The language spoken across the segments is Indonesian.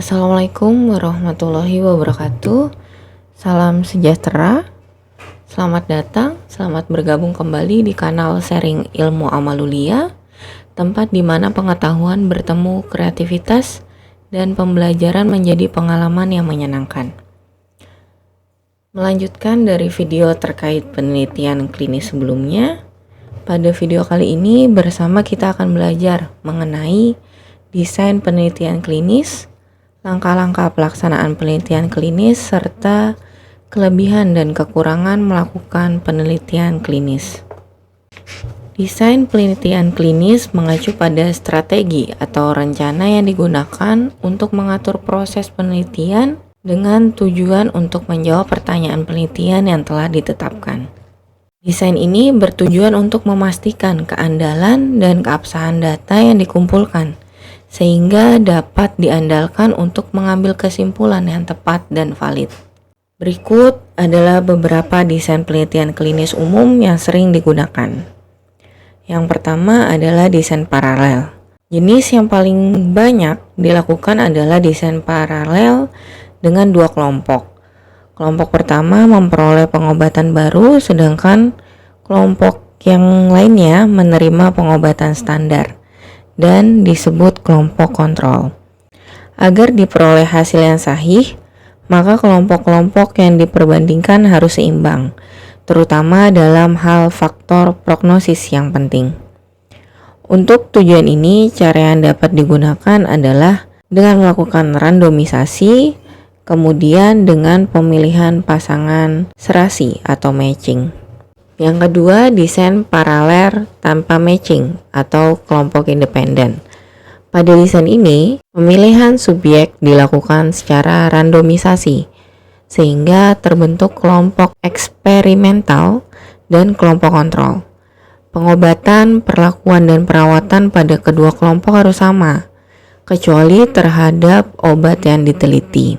Assalamualaikum warahmatullahi wabarakatuh. Salam sejahtera. Selamat datang, selamat bergabung kembali di kanal Sharing Ilmu Amalulia, tempat di mana pengetahuan bertemu kreativitas dan pembelajaran menjadi pengalaman yang menyenangkan. Melanjutkan dari video terkait penelitian klinis sebelumnya, pada video kali ini bersama kita akan belajar mengenai desain penelitian klinis, langkah-langkah pelaksanaan penelitian klinis, serta kelebihan dan kekurangan melakukan penelitian klinis. Desain penelitian klinis mengacu pada strategi atau rencana yang digunakan untuk mengatur proses penelitian dengan tujuan untuk menjawab pertanyaan penelitian yang telah ditetapkan. Desain ini bertujuan untuk memastikan keandalan dan keabsahan data yang dikumpulkan, sehingga dapat diandalkan untuk mengambil kesimpulan yang tepat dan valid. Berikut adalah beberapa desain penelitian klinis umum yang sering digunakan. Yang pertama adalah desain paralel. Jenis yang paling banyak dilakukan adalah desain paralel dengan dua kelompok. Kelompok pertama memperoleh pengobatan baru, sedangkan kelompok yang lainnya menerima pengobatan standar dan disebut kelompok kontrol. Agar diperoleh hasil yang sahih, maka kelompok-kelompok yang diperbandingkan harus seimbang, terutama dalam hal faktor prognosis yang penting. Untuk tujuan ini, cara yang dapat digunakan adalah dengan melakukan randomisasi, kemudian dengan pemilihan pasangan serasi atau matching. Yang kedua, desain paralel tanpa matching atau kelompok independen. Pada desain ini, pemilihan subjek dilakukan secara randomisasi, sehingga terbentuk kelompok eksperimental dan kelompok kontrol. Pengobatan, perlakuan, dan perawatan pada kedua kelompok harus sama, kecuali terhadap obat yang diteliti.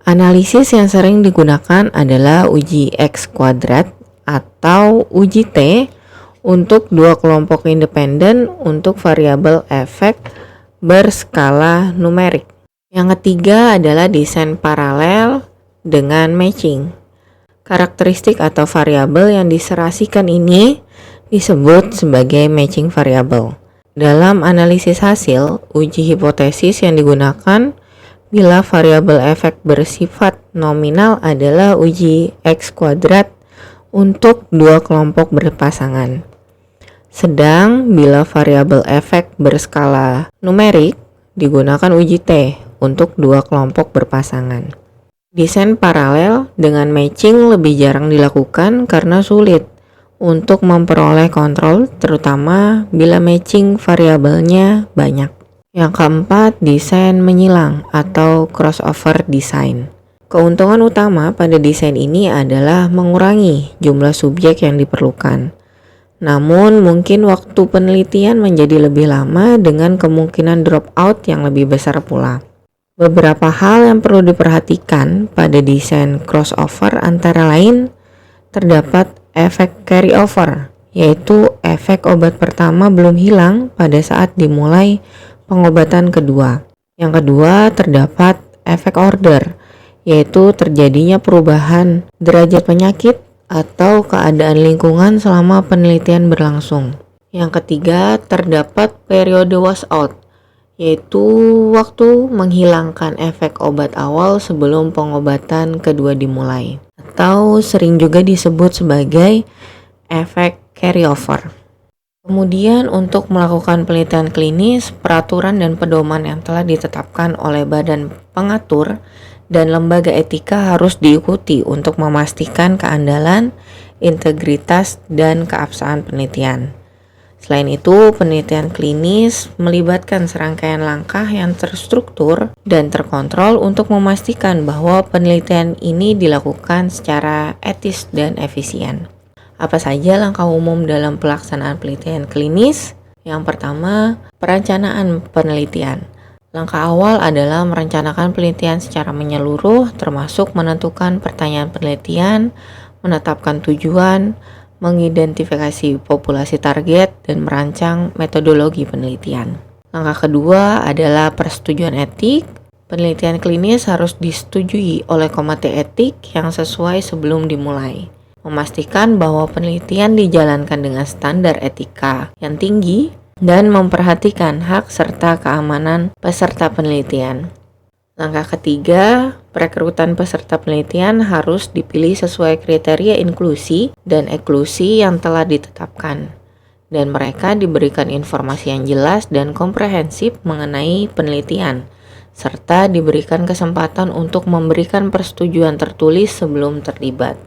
Analisis yang sering digunakan adalah uji X kuadrat atau uji T untuk dua kelompok independen untuk variabel efek berskala numerik. Yang ketiga adalah desain paralel dengan matching. Karakteristik atau variabel yang diserasikan ini disebut sebagai matching variabel. Dalam analisis hasil, uji hipotesis yang digunakan bila variabel efek bersifat nominal adalah uji X kuadrat untuk dua kelompok berpasangan. Sedang bila variabel efek berskala numerik digunakan uji T untuk dua kelompok berpasangan. Desain paralel dengan matching lebih jarang dilakukan karena sulit untuk memperoleh kontrol, terutama bila matching variabelnya banyak. Yang keempat, desain menyilang atau crossover design. Keuntungan utama pada desain ini adalah mengurangi jumlah subjek yang diperlukan. Namun, mungkin waktu penelitian menjadi lebih lama dengan kemungkinan dropout yang lebih besar pula. Beberapa hal yang perlu diperhatikan pada desain crossover antara lain terdapat efek carryover, yaitu efek obat pertama belum hilang pada saat dimulai pengobatan kedua. Yang kedua, terdapat efek order, yaitu terjadinya perubahan derajat penyakit atau keadaan lingkungan selama penelitian berlangsung. Yang ketiga, terdapat periode washout, yaitu waktu menghilangkan efek obat awal sebelum pengobatan kedua dimulai, atau sering juga disebut sebagai efek carryover. Kemudian untuk melakukan penelitian klinis, peraturan dan pedoman yang telah ditetapkan oleh badan pengatur dan lembaga etika harus diikuti untuk memastikan keandalan, integritas, dan keabsahan penelitian. Selain itu, penelitian klinis melibatkan serangkaian langkah yang terstruktur dan terkontrol untuk memastikan bahwa penelitian ini dilakukan secara etis dan efisien. Apa saja langkah umum dalam pelaksanaan penelitian klinis? Yang pertama, perencanaan penelitian. Langkah awal adalah merencanakan penelitian secara menyeluruh, termasuk menentukan pertanyaan penelitian, menetapkan tujuan, mengidentifikasi populasi target, dan merancang metodologi penelitian. Langkah kedua adalah persetujuan etik. Penelitian klinis harus disetujui oleh komite etik yang sesuai sebelum dimulai. Memastikan bahwa penelitian dijalankan dengan standar etika yang tinggi dan memperhatikan hak serta keamanan peserta penelitian. Langkah ketiga, perekrutan peserta penelitian harus dipilih sesuai kriteria inklusi dan eksklusi yang telah ditetapkan, dan mereka diberikan informasi yang jelas dan komprehensif mengenai penelitian, serta diberikan kesempatan untuk memberikan persetujuan tertulis sebelum terlibat.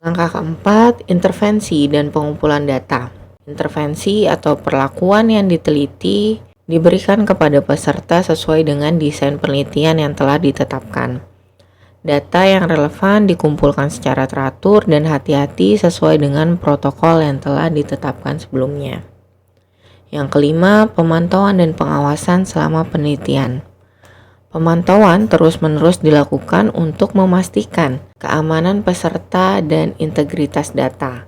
Langkah keempat, intervensi dan pengumpulan data. Intervensi atau perlakuan yang diteliti diberikan kepada peserta sesuai dengan desain penelitian yang telah ditetapkan. Data yang relevan dikumpulkan secara teratur dan hati-hati sesuai dengan protokol yang telah ditetapkan sebelumnya. Yang kelima, pemantauan dan pengawasan selama penelitian. Pemantauan terus-menerus dilakukan untuk memastikan keamanan peserta dan integritas data.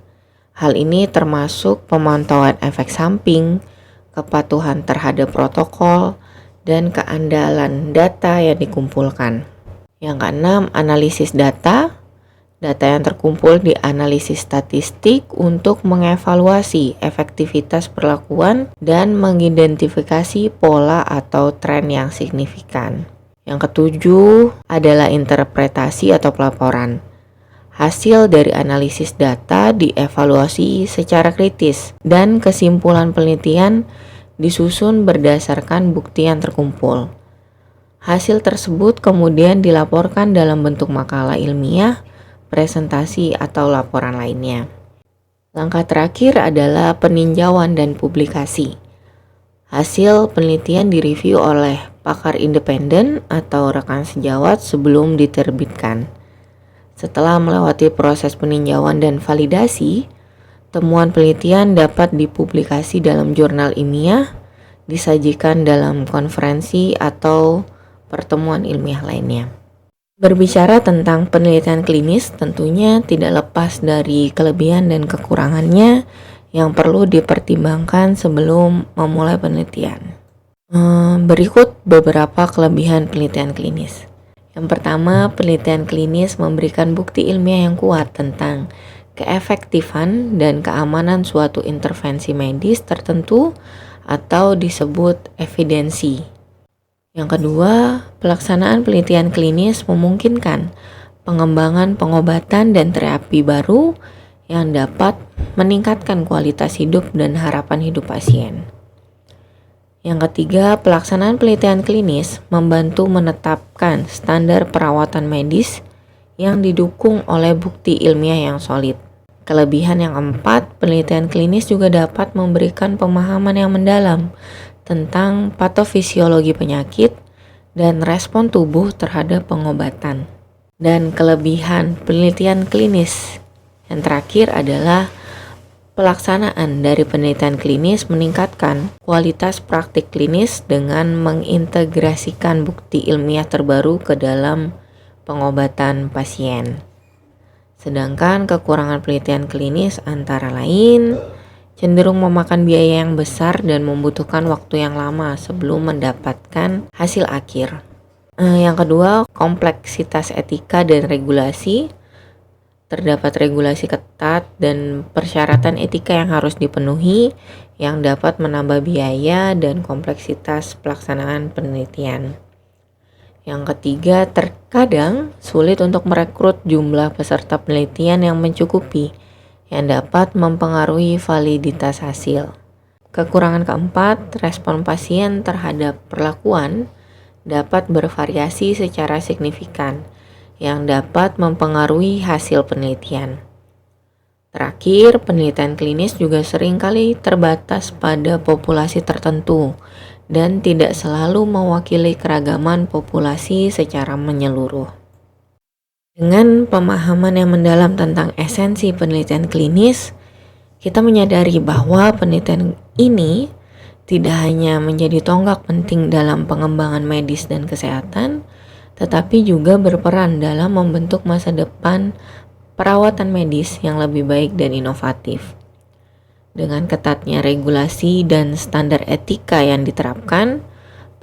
Hal ini termasuk pemantauan efek samping, kepatuhan terhadap protokol, dan keandalan data yang dikumpulkan. Yang keenam, analisis data. Data yang terkumpul dianalisis statistik untuk mengevaluasi efektivitas perlakuan dan mengidentifikasi pola atau tren yang signifikan. Yang ketujuh adalah interpretasi atau pelaporan. Hasil dari analisis data dievaluasi secara kritis dan kesimpulan penelitian disusun berdasarkan bukti yang terkumpul. Hasil tersebut kemudian dilaporkan dalam bentuk makalah ilmiah, presentasi, atau laporan lainnya. Langkah terakhir adalah peninjauan dan publikasi. Hasil penelitian direview oleh pakar independen atau rekan sejawat sebelum diterbitkan. Setelah melewati proses peninjauan dan validasi, temuan penelitian dapat dipublikasi dalam jurnal ilmiah, disajikan dalam konferensi atau pertemuan ilmiah lainnya. Berbicara tentang penelitian klinis tentunya tidak lepas dari kelebihan dan kekurangannya yang perlu dipertimbangkan sebelum memulai penelitian. Berikut beberapa kelebihan penelitian klinis. Yang pertama, penelitian klinis memberikan bukti ilmiah yang kuat tentang keefektifan dan keamanan suatu intervensi medis tertentu atau disebut evidensi. Yang kedua, pelaksanaan penelitian klinis memungkinkan pengembangan pengobatan dan terapi baru yang dapat meningkatkan kualitas hidup dan harapan hidup pasien. Yang ketiga, pelaksanaan penelitian klinis membantu menetapkan standar perawatan medis yang didukung oleh bukti ilmiah yang solid. Kelebihan yang keempat, penelitian klinis juga dapat memberikan pemahaman yang mendalam tentang patofisiologi penyakit dan respon tubuh terhadap pengobatan. Dan kelebihan penelitian klinis yang terakhir adalah pelaksanaan dari penelitian klinis meningkatkan kualitas praktik klinis dengan mengintegrasikan bukti ilmiah terbaru ke dalam pengobatan pasien. Sedangkan kekurangan penelitian klinis antara lain cenderung memakan biaya yang besar dan membutuhkan waktu yang lama sebelum mendapatkan hasil akhir. Yang kedua, kompleksitas etika dan regulasi. Terdapat regulasi ketat dan persyaratan etika yang harus dipenuhi yang dapat menambah biaya dan kompleksitas pelaksanaan penelitian. Yang ketiga, terkadang sulit untuk merekrut jumlah peserta penelitian yang mencukupi yang dapat mempengaruhi validitas hasil. Kekurangan keempat, respon pasien terhadap perlakuan dapat bervariasi secara signifikan yang dapat mempengaruhi hasil penelitian. Terakhir, penelitian klinis juga seringkali terbatas pada populasi tertentu dan tidak selalu mewakili keragaman populasi secara menyeluruh. Dengan pemahaman yang mendalam tentang esensi penelitian klinis, kita menyadari bahwa penelitian ini tidak hanya menjadi tonggak penting dalam pengembangan medis dan kesehatan, tetapi juga berperan dalam membentuk masa depan perawatan medis yang lebih baik dan inovatif. Dengan ketatnya regulasi dan standar etika yang diterapkan,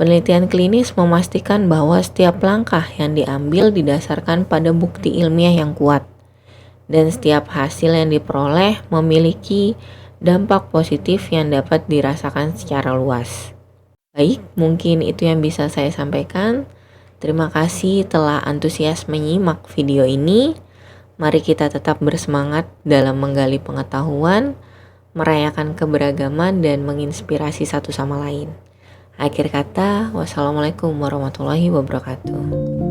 Penelitian klinis memastikan bahwa setiap langkah yang diambil didasarkan pada bukti ilmiah yang kuat, dan setiap hasil yang diperoleh memiliki dampak positif yang dapat dirasakan secara luas. Baik, mungkin itu yang bisa saya sampaikan. Terima kasih telah antusias menyimak video ini. Mari kita tetap bersemangat dalam menggali pengetahuan, merayakan keberagaman, dan menginspirasi satu sama lain. Akhir kata, wassalamualaikum warahmatullahi wabarakatuh.